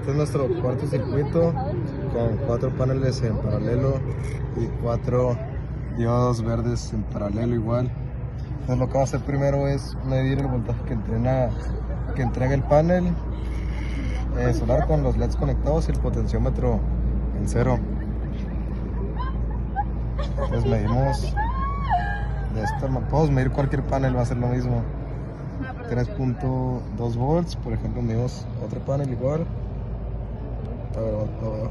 Este es nuestro cuarto circuito con 4 paneles en paralelo y 4 diodos verdes en paralelo igual. Entonces lo que vamos a hacer primero es medir el voltaje que entrega el panel solar con los LEDs conectados y el potenciómetro en cero. Entonces medimos de esta manera. Podemos medir cualquier panel, va a ser lo mismo. 3.2 volts, por ejemplo, medimos otro panel igual. A ver, no veo.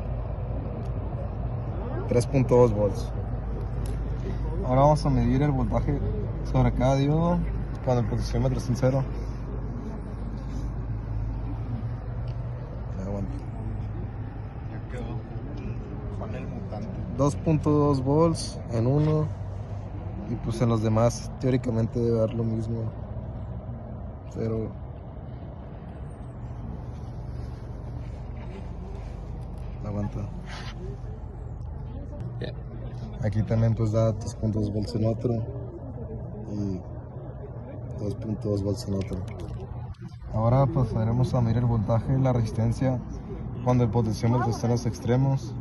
3.2 volts. Ahora vamos a medir el voltaje sobre cada diodo cuando el potenciómetro está en cero. 2.2 volts en uno y pues en los demás teóricamente debe dar lo mismo. 0. Aguanta. Aquí también pues da 2.2 volts en otro y 2.2 volts en otro. Ahora pasaremos a medir el voltaje y la resistencia cuando el potenciómetro está en los extremos.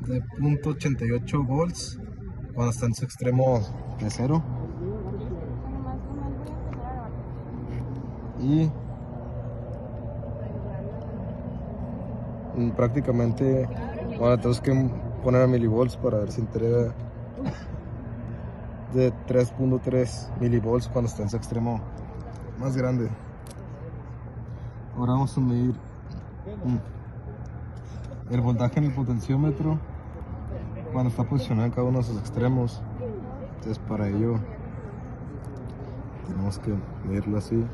De 0.88 volts cuando está en su extremo de 0 y prácticamente, bueno, tenemos que poner a milivolts para ver si entrega de 3.3 milivolts cuando está en su extremo más grande. Ahora vamos a medir el voltaje en el potenciómetro cuando está posicionado en cada uno de sus extremos. Entonces para ello tenemos que medirlo así.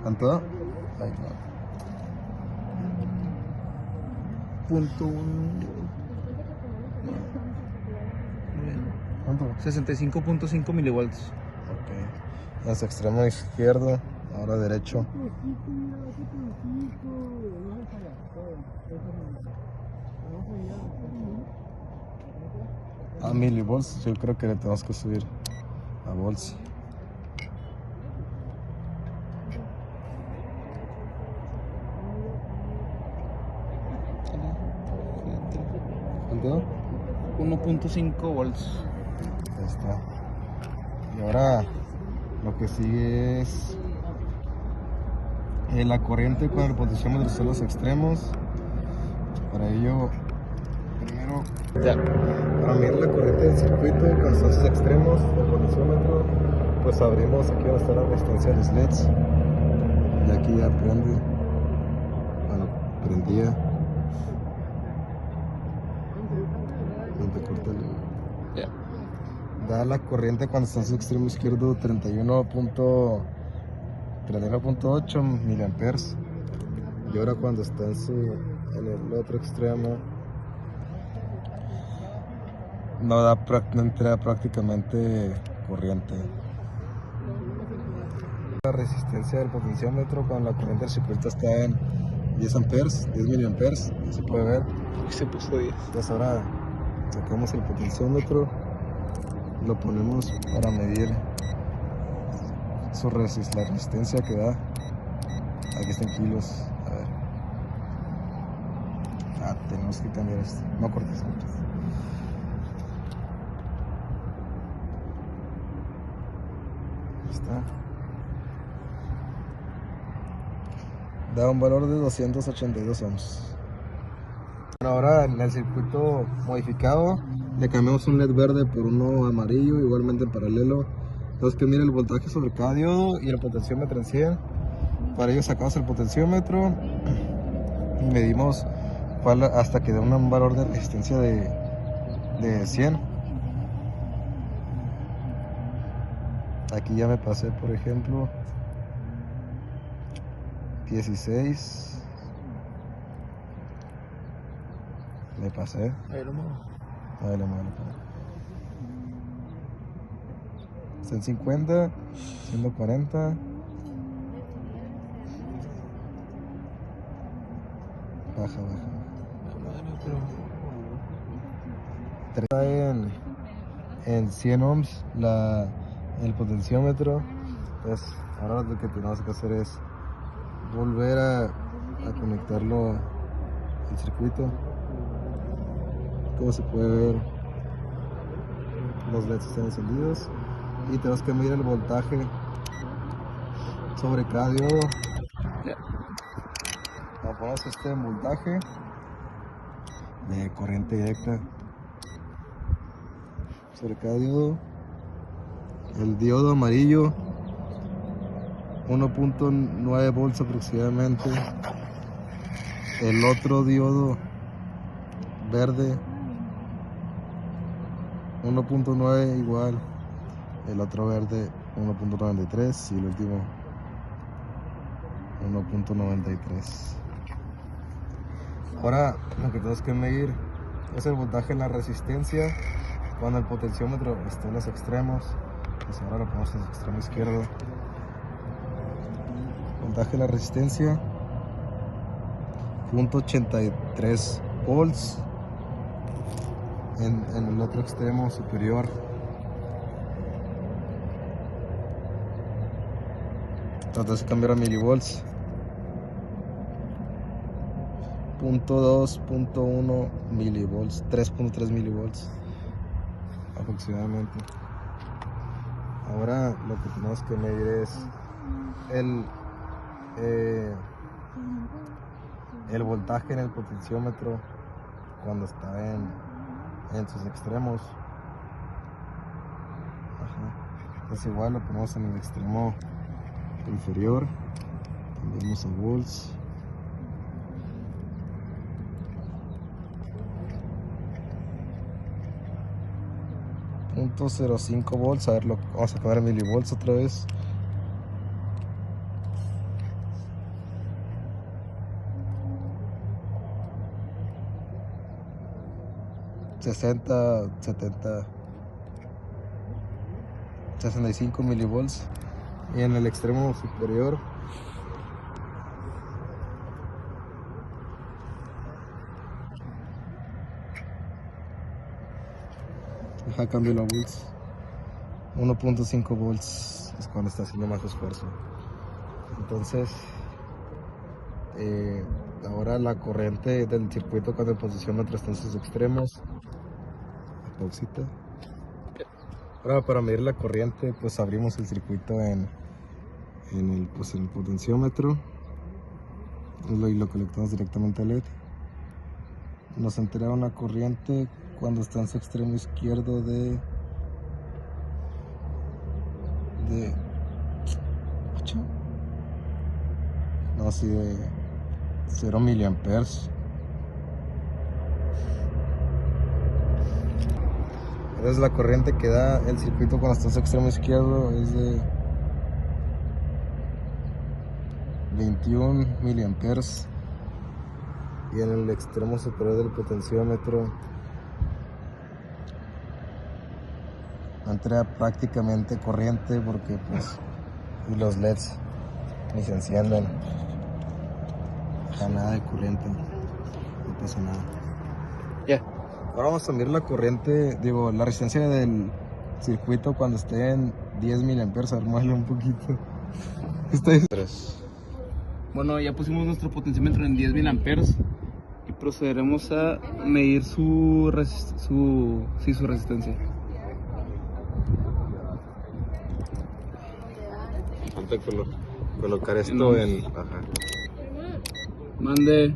¿Cuánto? Ay, no. Punto ¿Cuánto? 65.5 milivolts. Ok. En su extremo izquierdo, ahora derecho. A milivolts, yo creo que le tenemos que subir a volts. ¿Cuánto? 1.5 volts. Ahí está. Y ahora lo que sigue es la corriente con el potenciómetro en los extremos. Para ello, primero, para medir la corriente del circuito con sus extremos del potenciómetro, pues abrimos aquí donde está la resistencia de los LEDs. Y aquí ya prende. Bueno, prendía. Donde corta el... Da la corriente cuando está en su extremo izquierdo 31.8 miliamperes. Y ahora cuando está en el otro extremo no entrega prácticamente corriente. La resistencia del potenciómetro cuando la corriente del circuito está en 10 amperes, 10 miliamperes, se puede ver. Se puso 10. Entonces ahora sacamos el potenciómetro, lo ponemos para medir la resistencia que da. Aquí está en kilos. A ver. Tenemos que cambiar esto. No cortes mucho. Ahí está. Da un valor de 282 ohms. Bueno, ahora en el circuito modificado le cambiamos un LED verde por uno amarillo, igualmente en paralelo. Entonces que mire el voltaje sobre cada diodo y el potenciómetro en 100. Para ello sacamos el potenciómetro y medimos hasta que dé un valor de resistencia de 100. Aquí ya me pasé, por ejemplo, 16. Me pasé. Ahí lo muevo. Ahí lo muevo. 150, 140. Baja. Está en 100 ohms el potenciómetro. Entonces ahora lo que tenemos que hacer es volver a conectarlo al circuito. Como se puede ver, los LEDs están encendidos y tenemos que medir el voltaje sobre cada diodo. Ponemos este voltaje de corriente directa sobre cada diodo. El diodo amarillo 1.9 volts aproximadamente. El otro diodo verde 1.9 igual. El otro verde 1.93 y el último 1.93. Ahora lo que tenemos que medir es el voltaje en la resistencia cuando el potenciómetro está en los extremos. Pues ahora lo ponemos en el extremo izquierdo. Voltaje en la resistencia 0.83 volts. En el otro extremo superior entonces cambiar a milivolts. 0.2, 0.1 milivolts, 3.3 milivolts aproximadamente. Ahora lo que tenemos que medir es el voltaje en el potenciómetro cuando está en sus extremos. Entonces igual lo ponemos en el extremo inferior, cambiamos a volts. .05 volts, a ver, vamos a cambiar a milivolts otra vez. ...60, 70... 65 milivolts. Y en el extremo superior cambio la volts. 1.5 volts es cuando está haciendo más esfuerzo. Entonces ahora la corriente del circuito cuando el potenciómetro está en sus extremos. Pausita. Ahora para medir la corriente pues abrimos el circuito en el potenciómetro y lo conectamos directamente al LED. Nos entrega una corriente cuando está en su extremo izquierdo de 8, no, sí, de 0 miliamperes. Entonces la corriente que da el circuito cuando está en su extremo izquierdo es de 21 miliamperes y en el extremo superior del potenciómetro no entra prácticamente corriente porque pues los LEDs ni se encienden, nada de corriente, no pasa nada. Ya. Ahora vamos a medir la corriente, la resistencia del circuito cuando esté en 10 miliamperes, armarlo un poquito. Bueno, ya pusimos nuestro potenciómetro en 10 mil amperes y procederemos a medir su resistencia. Falta colocar esto en... Mande.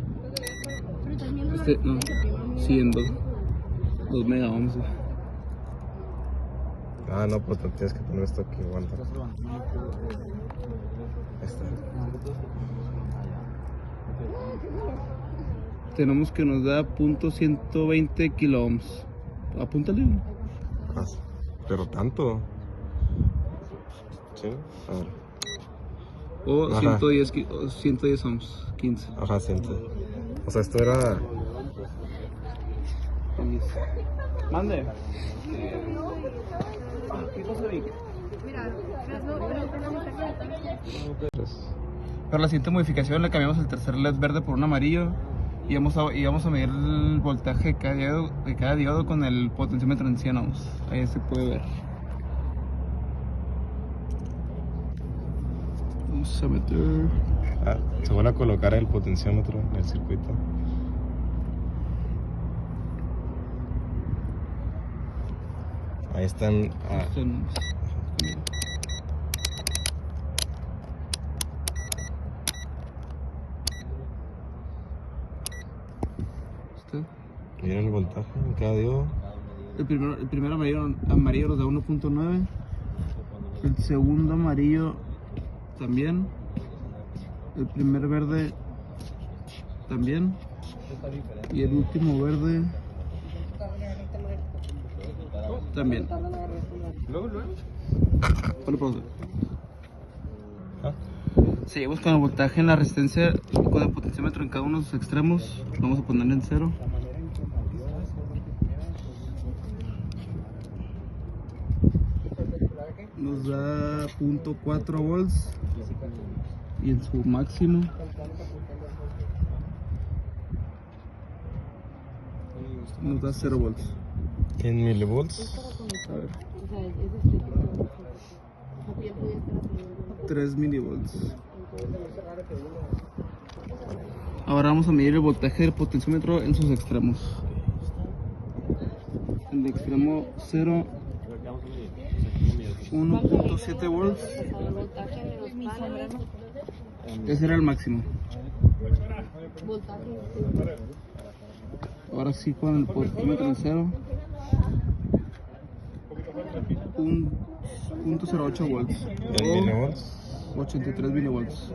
No, sí, en 2 megaohms. No, pues tienes que poner esto aquí, aguanta. Ahí está. Tenemos que nos da .120 kilo ohms. Apúntale. Pero tanto. ¿Sí? A ver. O 110 ohms, 15. Ajá, 100. O sea, esto era... Mande. Para la siguiente modificación le cambiamos el tercer LED verde por un amarillo y vamos a medir el voltaje de cada diodo con el potenciómetro en 100 ohms. Ahí se puede ver. Vamos a meter. Se vuelve a colocar el potenciómetro en el circuito. Ahí están. Miren el voltaje en cada diodo. El primer amarillo nos da 1.9. El segundo amarillo también. El primer verde también. Y el último verde también. Ponle pausa. Seguimos con el voltaje en la resistencia, con el potenciómetro en cada uno de sus extremos. Vamos a ponerle en 0. Nos da 0.4 volts y en su máximo nos da 0 volts. ¿En milivolts? A ver. 3 milivolts. Ahora vamos a medir el voltaje del potenciómetro en sus extremos. En el extremo 0, 1.7 volts. Ese era el máximo. Ahora sí, con el potenciómetro en 0, 0.08 volts. ¿En milivolts? 83 milivolts.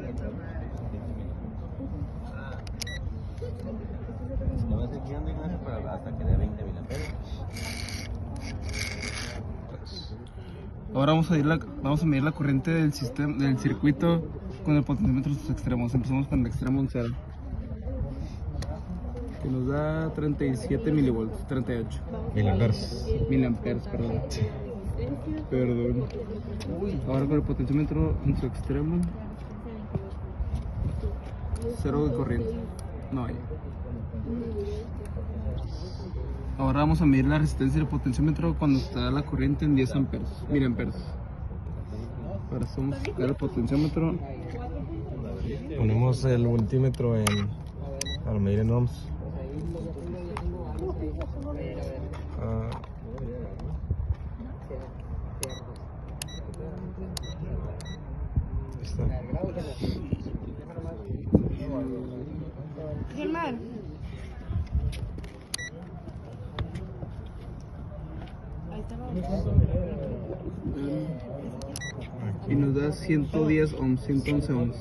Ahora vamos a medir la corriente del circuito con el potenciómetro en sus extremos. Empezamos con el extremo en 0, que nos da 37 milivolts, 38 miliamperes, perdón. Ahora con el potenciómetro en su extremo, 0 de corriente, no hay. Ahora vamos a medir la resistencia del potenciómetro cuando está la corriente en 10 miliamperes. Ahora vamos a sacar el potenciómetro. Ponemos el voltímetro para medir en ohms. Está. Germán. Y nos da 110 ohms, 111 ohms.